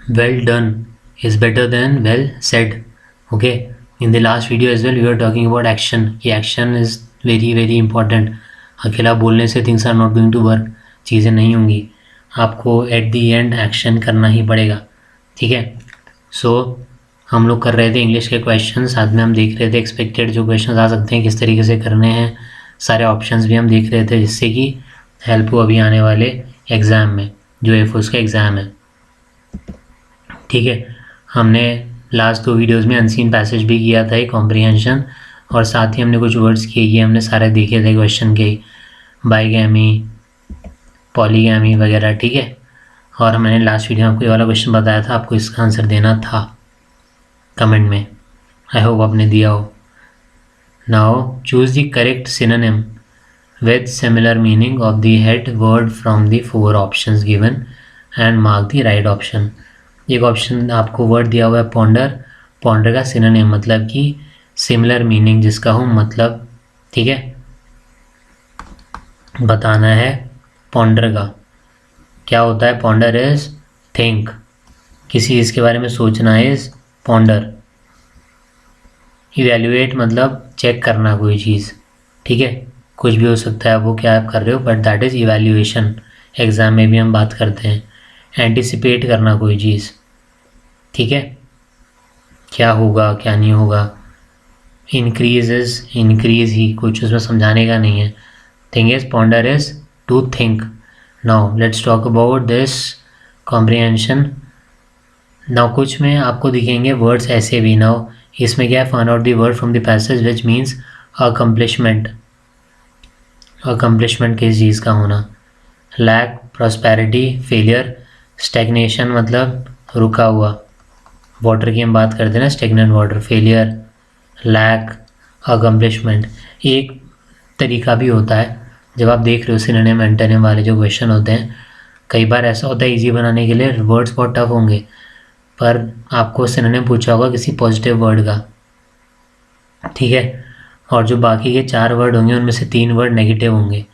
Well done is better than well said. Okay. In the last video as well, we were talking about action. कि action is very very important. अकेला बोलने से things are not going to work. चीज़ें नहीं होंगी. आपको at the end action करना ही पड़ेगा. ठीक है. So हम लोग कर रहे थे इंग्लिश के क्वेश्चन, साथ में हम देख रहे थे एक्सपेक्टेड जो क्वेश्चन आ सकते हैं किस तरीके से करने हैं. सारे ऑप्शंस भी हम देख रहे थे जिससे कि हेल्प हो अभी आने वाले एग्ज़ाम में, जो एयरफोर्स का एग्ज़ाम है. ठीक है. हमने लास्ट 2 वीडियोस में अनसीन पैसेज भी किया था, एक कॉम्प्रिहेंशन, और साथ ही हमने कुछ वर्ड्स किए, ये हमने सारे देखे थे क्वेश्चन के, बाईगैमी, पॉलीगैमी वगैरह. ठीक है. और मैंने लास्ट वीडियो में आपको ये वाला क्वेश्चन बताया था, आपको इसका आंसर देना था कमेंट में. आई होप आपने दिया हो. Now choose the correct synonym with similar meaning of the head word from the 4 options given and mark the right option. एक ऑप्शन आपको वर्ड दिया हुआ है पॉन्डर. पॉन्डर का सिनोनिम मतलब कि सिमिलर मीनिंग जिसका हो मतलब, ठीक है, बताना है. पॉन्डर का क्या होता है? पॉन्डर इज थिंक, किसी चीज़ के बारे में सोचना इज पॉन्डर. इवेल्युएट मतलब चेक करना कोई चीज़. ठीक है. कुछ भी हो सकता है वो क्या आप कर रहे हो, but that is evaluation. Exam में भी हम बात करते हैं. एंटिसिपेट करना कोई चीज़. ठीक है. क्या होगा क्या नहीं होगा. इंक्रीज इज इंक्रीज ही, कुछ उसमें समझाने का नहीं है. Thing is ponder is to think. Now let's talk about this comprehension. Now कुछ में आपको दिखेंगे वर्ड्स ऐसे भी. नाउ इसमें क्या है? Find out the word from the passage which means accomplishment. Accomplishment किस चीज़ का होना. Lack, prosperity, failure. स्टैग्नेशन मतलब रुका हुआ. वाटर की हम बात करते हैं ना, stagnant water. Failure, lack, accomplishment. एक तरीका भी होता है जब आप देख रहे हो सिनोनिम एंटोनिम वाले जो क्वेश्चन होते हैं, कई बार ऐसा होता है इजी बनाने के लिए वर्ड्स बहुत टफ होंगे, पर आपको सिनोनिम पूछा होगा किसी पॉजिटिव वर्ड का. ठीक है. और जो बाकी के 4 वर्ड होंगे उनमें से 3 वर्ड नेगेटिव होंगे.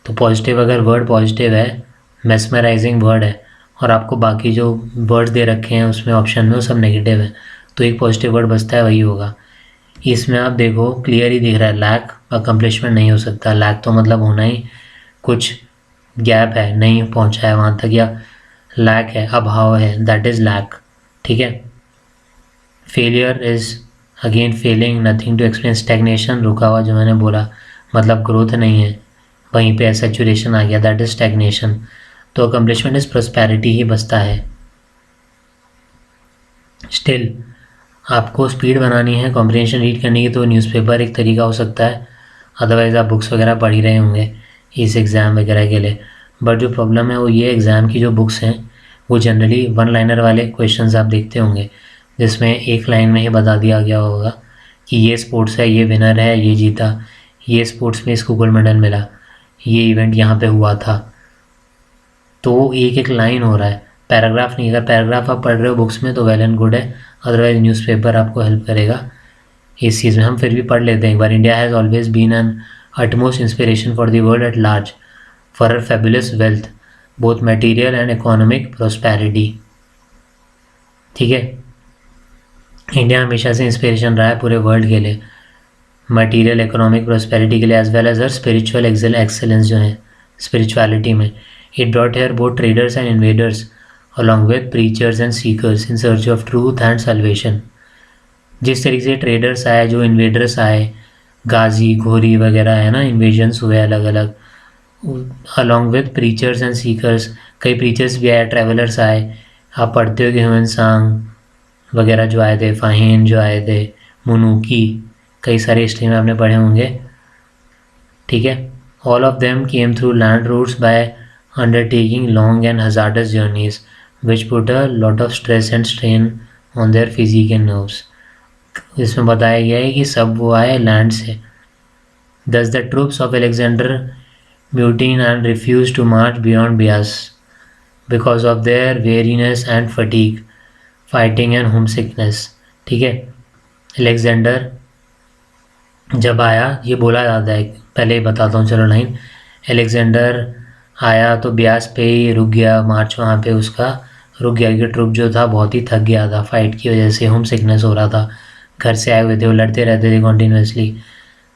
तो पॉजिटिव अगर वर्ड पॉजिटिव है, मेस्मराइजिंग वर्ड है, और आपको बाकी जो वर्ड्स दे रखे हैं उसमें ऑप्शन में वो सब नेगेटिव है, तो एक पॉजिटिव वर्ड बचता है, वही होगा. इसमें आप देखो क्लियर ही दिख रहा है लैक. अकम्पलिशमेंट नहीं हो सकता. लैक तो मतलब होना ही कुछ गैप है, नहीं पहुंचा है वहाँ तक, या लैक है, अभाव है, दैट इज़ लैक. ठीक है. Failure is again failing, nothing to explain. Stagnation रुका हुआ जो मैंने बोला, मतलब ग्रोथ नहीं है, वहीं पे सैचुरेशन आ गया, दैट इज स्टैग्नेशन. तो अकम्पलिशमेंट इज प्रॉस्पेरिटी ही बचता है. स्टिल आपको स्पीड बनानी है कॉम्प्रिहेंशन रीड करने की, तो न्यूज़पेपर एक तरीका हो सकता है. अदरवाइज़ आप बुक्स वगैरह पढ़ ही रहे होंगे इस एग्ज़ाम वगैरह के लिए. बट जो प्रॉब्लम है वो ये, एग्ज़ाम की जो बुक्स हैं वो जनरली 1 लाइनर वाले क्वेश्चंस आप देखते होंगे, जिसमें एक लाइन में ही बता दिया गया होगा कि ये स्पोर्ट्स है, ये विनर है, ये जीता, ये स्पोर्ट्स में इसको गोल्ड मेडल मिला, ये इवेंट यहाँ पे हुआ था. तो एक एक लाइन हो रहा है, पैराग्राफ नहीं. अगर पैराग्राफ आप पढ़ रहे हो बुक्स में तो वेल एंड गुड है, अदरवाइज न्यूज़पेपर आपको हेल्प करेगा इस चीज़ में. हम फिर भी पढ़ लेते हैं एक बार. India has always been an utmost inspiration for the world at large for her fabulous wealth both material and economic prosperity. ठीक है. इंडिया हमेशा से इंस्पिरेशन रहा है पूरे वर्ल्ड के लिए, मटेरियल इकोनॉमिक प्रॉस्पेरिटी के लिए, as well as her spiritual excellence जो है स्पिरिचुअलिटी में. It brought here both traders and invaders along with preachers and seekers in search of truth and salvation. जिस तरीके से ट्रेडर्स आए, जो इन्वेडर्स आए, गाजी घोरी वगैरह है ना, इन्वेजन्स हुए अलग अलग, along with preachers and seekers. कई प्रीचर्स भी आए, ट्रैवलर्स आए. आप पढ़ते हो कि ह्यूमन सांग वगैरह जो आए थे, फाहिन जो आए थे, मुनूकी, कई सारे हिस्ट्री में आपने पढ़े होंगे. ठीक है. All of them came through land routes by undertaking long and hazardous journeys which put a lot of stress and strain on their physique and nerves. इसमें बताया गया है कि सब वो आए लैंड से. Thus the troops of Alexander mutiny and refuse to march beyond Beas because of their weariness and fatigue, fighting and home sickness. ठीक है. अलेक्जेंडर जब आया, ये बोला जाता है, पहले ही बताता हूँ चलो लाइन. अलेक्जेंडर आया तो ब्यास पे ही रुक गया, मार्च वहाँ पे उसका रुक गया क्योंकि ट्रुप जो था बहुत ही थक गया था, फाइट की वजह से होम सिकनेस हो रहा था, घर से आए हुए थे, वो लड़ते रहते थे continuously.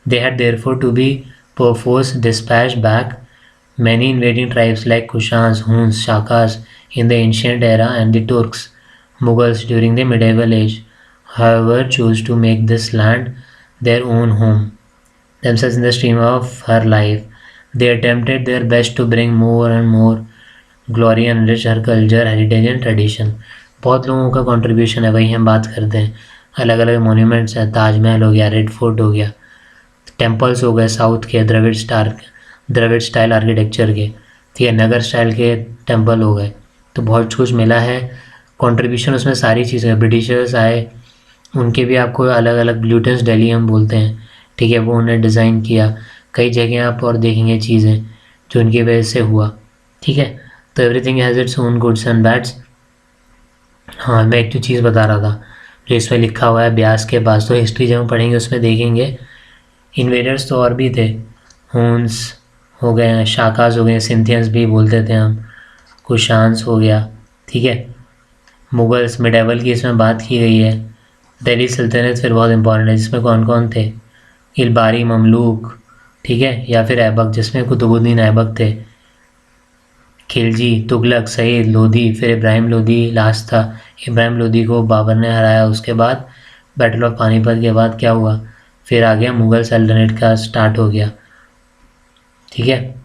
They had therefore to be perforce dispatch back many invading tribes like Kushans, Huns, Shakas in the ancient era and the Turks, Mughals during the medieval age, however, chose to make this land their own home, themselves in the stream of her life. They attempted their best to bring more and more glory and enrich her culture, heritage and tradition. बहुत लोगों का contribution है, वही हम बात करते हैं। अलग अलग मोन्यूमेंट्स हैं, ताजमहल हो गया, रेड फोर्ट हो गया, टेम्पल्स हो गए साउथ के, द्रविड़ स्टाइल आर्किटेक्चर के, ठीक है, नगर स्टाइल के टेम्पल हो गए। तो बहुत कुछ मिला है कंट्रीब्यूशन उसमें, सारी चीज़ें। ब्रिटिशर्स आए, उनके भी आपको अलग अलग ब्लूटेंस दिल्ली हम बोलते हैं, ठीक है, वो उन्हें डिज़ाइन किया। कई जगह आप और देखेंगे चीज़ें जो उनकी वजह से हुआ, ठीक है। तो everything has its own goods and bads. हाँ, मैं एक तो चीज़ बता रहा था जो इसमें लिखा हुआ है ब्यास के पास, तो हिस्ट्री जब हम पढ़ेंगे उसमें देखेंगे इन्वेडर्स तो और भी थे, हून्स हो गए हैं, शाकाज हो गए, सिंथियंस भी बोलते थे हम, कुशान्स हो गया, ठीक है, मुगल्स, मिडेवल की इसमें बात की गई है। दिल्ली सल्तनत फिर बहुत इंपॉर्टेंट है, जिसमें कौन कौन थे, इलबारी, ममलूक, ठीक है, या फिर ऐबक जिसमें कुतुबुद्दीन ऐबक थे, खिलजी, तुगलक, सईद, लोधी, फिर इब्राहिम लोधी लास्ट था। इब्राहिम लोधी को बाबर ने हराया, उसके बाद बैटल ऑफ पानीपत के बाद क्या हुआ, फिर आ गया मुग़ल सल्तनत का स्टार्ट हो गया, ठीक है।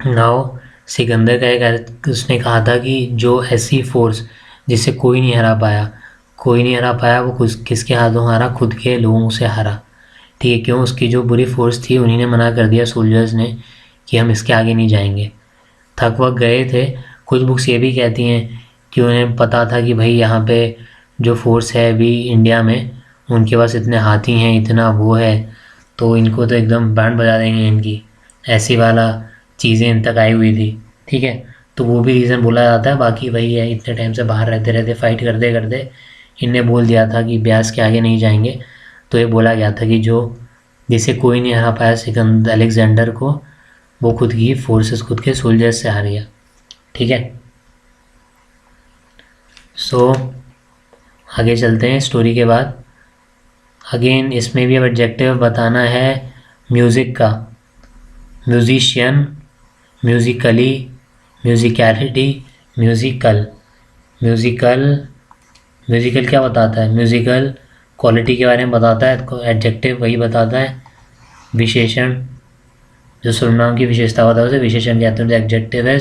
नाउ सिकंदर का एक उसने कहा था कि जो ऐसी फोर्स जिसे कोई नहीं हरा पाया, वो किसके हाथों हारा, खुद के लोगों से हारा, ठीक है। क्यों, उसकी जो बुरी फोर्स थी उन्हीं ने मना कर दिया सोल्जर्स ने कि हम इसके आगे नहीं जाएंगे, थक वक गए थे। कुछ बुक्स ये भी कहती हैं कि उन्हें पता था कि भाई यहाँ पे जो फोर्स है अभी इंडिया में, उनके पास इतने हाथी हैं, इतना वो है, तो इनको तो एकदम बैंड बजा देंगे इनकी, ऐसी वाला चीज़ें इन तक आई हुई थी, ठीक है। तो वो भी रीज़न बोला जाता है। बाकी वही है, इतने टाइम से बाहर रहते रहते फाइट करते करते इनने बोल दिया था कि ब्यास के आगे नहीं जाएंगे। तो ये बोला गया था कि जो जिसे कोई नहीं हरा पाया सिकंदर अलेक्जेंडर को, वो खुद की फोर्सेस, खुद के सोल्जर्स से हार गया, ठीक है। सो आगे चलते हैं स्टोरी के बाद। अगेन इसमें भी अब एडजेक्टिव बताना है म्यूज़िक का, म्यूजिशियन, म्यूज़िकली, म्यूज़िकैलिटी, म्यूज़िकल। म्यूज़िकल क्या बताता है, म्यूज़िकल क्वालिटी के बारे में बताता है, एडजेक्टिव वही बताता है। विशेषण, जो सर्वनाम की विशेषता होता है उसे विशेषण कहते हैं। एडजेक्टिव है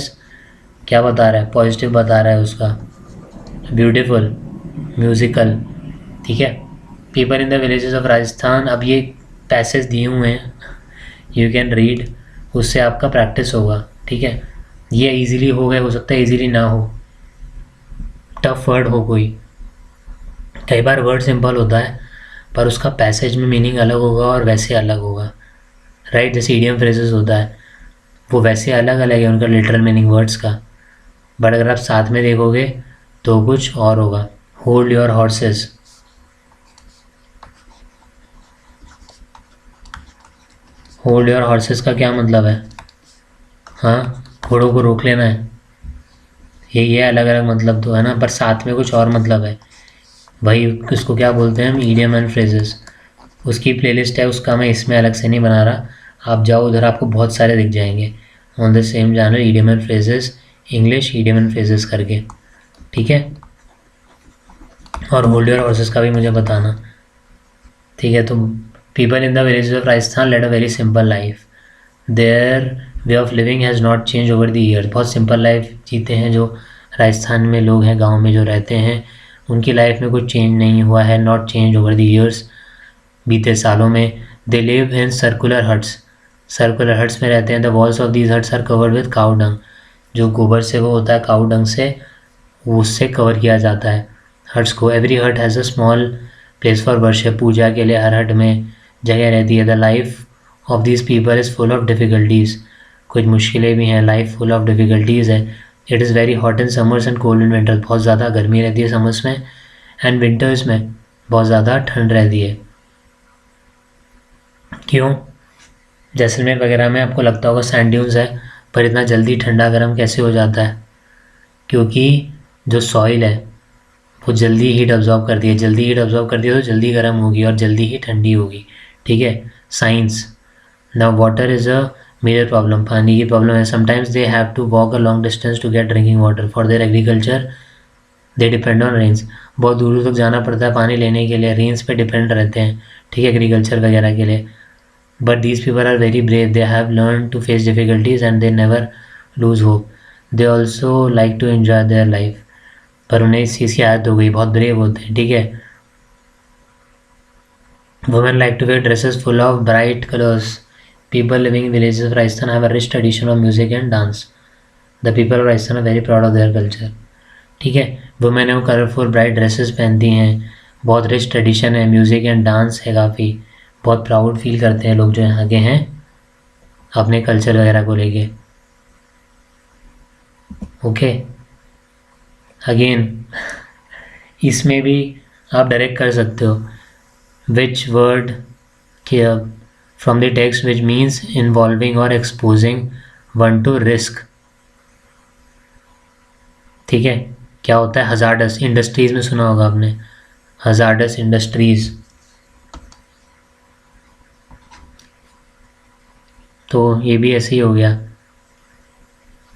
क्या बता रहा है, पॉजिटिव बता रहा है उसका, ब्यूटीफुल, म्यूज़िकल, ठीक है। People in the villages of Rajasthan, अब ये पैसेज दिए हुए हैं, यू कैन रीड, उससे आपका प्रैक्टिस होगा, ठीक है। ये इजीली हो गए, हो सकता है इजीली ना हो, टफ वर्ड हो कोई, कई बार वर्ड सिंपल होता है पर उसका पैसेज में मीनिंग अलग होगा और वैसे अलग होगा, राइट। जैसे इडियम फ्रेजेस होता है, वो वैसे अलग अलग है उनका लिटरल मीनिंग वर्ड्स का, बट अगर आप साथ में देखोगे तो कुछ और होगा। Hold your horses, hold your horses का क्या मतलब है, हाँ, घोड़ों को रोक लेना है, ये अलग अलग मतलब तो है ना, पर साथ में कुछ और मतलब है। वही उसको क्या बोलते हैं हम, इडियम एंड फ्रेजेस। उसकी प्लेलिस्ट है, उसका मैं इसमें अलग से नहीं बना रहा, आप जाओ उधर, आपको बहुत सारे दिख जाएंगे on the same channel, idiom and phrases English, idiom and phrases करके, ठीक है। और होल्ड योर हॉर्सेस का भी मुझे बताना, ठीक है। तो people in the villages of Rajasthan led a very simple life, their way of living has not change over the years. बहुत सिंपल लाइफ जीते हैं जो राजस्थान में लोग हैं, गाँव में जो रहते हैं, उनकी लाइफ में कुछ चेंज नहीं हुआ है, not change over the years, बीते सालों में। They live in circular huts में रहते हैं। The walls of these huts are covered with cow dung, जो गोबर से वो होता है, काउ डंग से उससे कवर किया जाता है हट्स को। Every hut has a small place for worship, पूजा के लिए हर हट में जगह रहती है। The life of these people is full of difficulties, कुछ मुश्किलें भी हैं, लाइफ फुल ऑफ डिफ़िकल्टीज़ है। It is very hot in summers and cold in winters, बहुत ज़्यादा गर्मी रहती है समर्स में, एंड विंटर्स में बहुत ज़्यादा ठंड रहती है। क्यों, जैसलमेर वगैरह में आपको लगता होगा सैंड ड्यून्स है, पर इतना जल्दी ठंडा गर्म कैसे हो जाता है, क्योंकि जो सॉइल है वो जल्दी हीट अब्जॉर्ब करती है, जल्दी हीट अब्जॉर्ब करती है तो जल्दी गर्म होगी और जल्दी ही ठंडी होगी। ठीक है। Science, now water is a major problem, पानी की प्रॉब्लम है। Sometimes they have to walk a long distance to get drinking water for their agriculture, they depend on rains. बहुत दूर तक जाना पड़ता है पानी लेने के लिए, रेंस पे डिपेंड रहते हैं। ठीक है, एग्रीकल्चर वगैरह के लिए। But these people are very brave, they have learn to face difficulties and they never lose hope. They also like to enjoy their life, पर उन्हें इस चीज़ की आदत हो गई, बहुत ब्रेव होते हैं। ठीक है। Women like to wear dresses full of bright colours. People living in villages of Rajasthan have a rich tradition of music and dance. The people of Rajasthan are very proud of their culture. ठीक है। Women है वो colourful bright dresses पहनती हैं, बहुत rich tradition है, music and dance है काफ़ी, बहुत प्राउड फील करते हैं लोग जो यहाँ के हैं अपने कल्चर वगैरह को लेके। ओके। अगेन इसमें भी आप डायरेक्ट कर सकते हो, which word from the text which means involving और एक्सपोजिंग वन टू रिस्क। ठीक है। क्या होता है हजार्डस, इंडस्ट्रीज में सुना होगा आपने, हजार्डस इंडस्ट्रीज। तो ये भी ऐसे ही हो गया।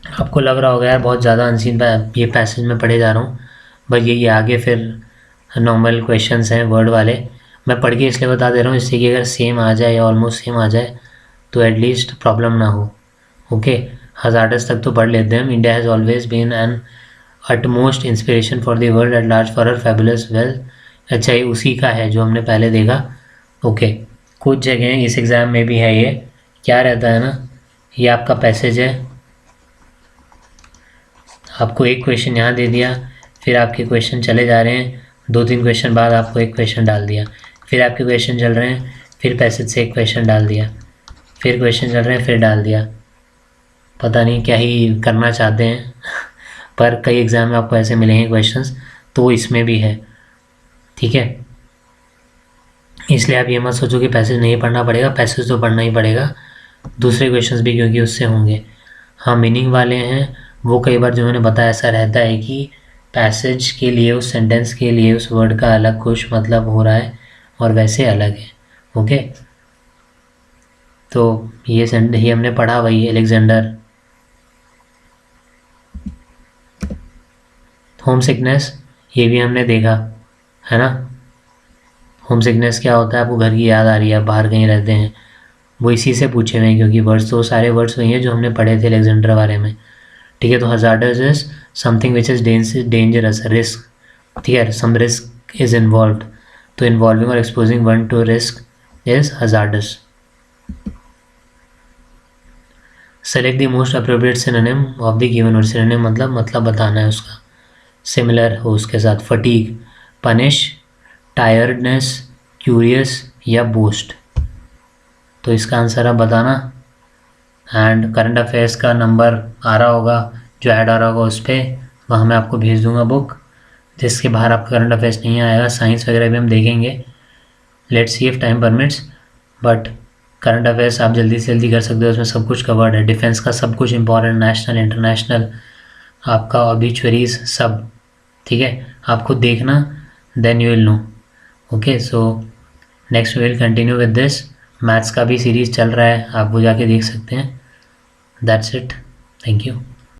आपको लग रहा होगा यार बहुत ज़्यादा अनसीन ये पैसेज में पढ़े जा रहा हूँ, बस ये आगे फिर नॉर्मल क्वेश्चंस हैं वर्ड वाले, मैं पढ़ के इसलिए बता दे रहा हूँ इससे कि अगर सेम आ जाए या ऑलमोस्ट सेम आ जाए तो एटलीस्ट प्रॉब्लम ना हो। ओके। हजार्डस तक तो पढ़ लेते हैं हम। India has always been an utmost inspiration for the world at large for her fabulous wealth. अच्छा ये उसी का है जो हमने पहले देखा। ओके। कुछ जगह इस एग्ज़ाम में भी है, ये क्या रहता है ना, ये आपका पैसेज है, आपको एक क्वेश्चन यहाँ दे दिया, फिर आपके क्वेश्चन चले जा रहे हैं, 2-3 क्वेश्चन बाद आपको एक क्वेश्चन डाल दिया, फिर आपके क्वेश्चन चल रहे हैं, फिर पैसेज से एक क्वेश्चन डाल दिया, फिर क्वेश्चन चल रहे हैं, फिर डाल दिया। पता नहीं क्या ही करना चाहते हैं पर कई एग्ज़ाम में आपको ऐसे मिलेंगे क्वेश्चंस, तो इसमें भी है। ठीक है। इसलिए आप ये मत सोचो कि पैसेज नहीं पढ़ना पड़ेगा, पैसेज तो पढ़ना ही पड़ेगा, दूसरे क्वेश्चंस भी क्योंकि उससे होंगे। हाँ मीनिंग वाले हैं वो कई बार जो मैंने बताया ऐसा रहता है कि पैसेज के लिए, उस सेंटेंस के लिए उस वर्ड का अलग कुछ मतलब हो रहा है और वैसे अलग है। ओके। तो ये हमने पढ़ा वही अलेक्जेंडर। होम सिकनेस ये भी हमने देखा है ना। होम सिकनेस क्या होता है, आपको घर की याद आ रही है, आप बाहर कहीं रहते हैं, वो इसी से पूछे हुए हैं क्योंकि वर्ड्स तो सारे वर्ड्स वही हैं जो हमने पढ़े थे अलेक्जेंडर बारे में। ठीक है। तो hazardous is something which is dangerous, risk. ठीक है, सम रिस्क इज इन्वॉल्व, तो इन्वॉल्विंग और exposing one two risk is hazardous. Select the most appropriate synonym of the given word. Synonym मतलब बताना है उसका, सिमिलर हो उसके साथ। फटीग, पनिश, टायर्डनेस, क्यूरियस या बोस्ट। तो इसका आंसर आप बताना। एंड करंट अफेयर्स का नंबर आ रहा होगा, जो ऐड आ रहा होगा उस पर, वहाँ मैं आपको भेज दूंगा बुक, जिसके बाहर आपका करंट अफेयर्स नहीं आएगा। साइंस वगैरह भी हम देखेंगे, let's see if time permits, but current affairs आप जल्दी से जल्दी कर सकते हो, उसमें सब कुछ कवर्ड है, डिफेंस का सब कुछ इंपॉर्टेंट, नेशनल इंटरनेशनल, आपका ऑब्लिचुअरीज सब। ठीक है, आपको देखना, then you will know. Okay, so next we will continue with this. Maths का भी सीरीज़ चल रहा है, आप वो जाके देख सकते हैं। That's it, thank you.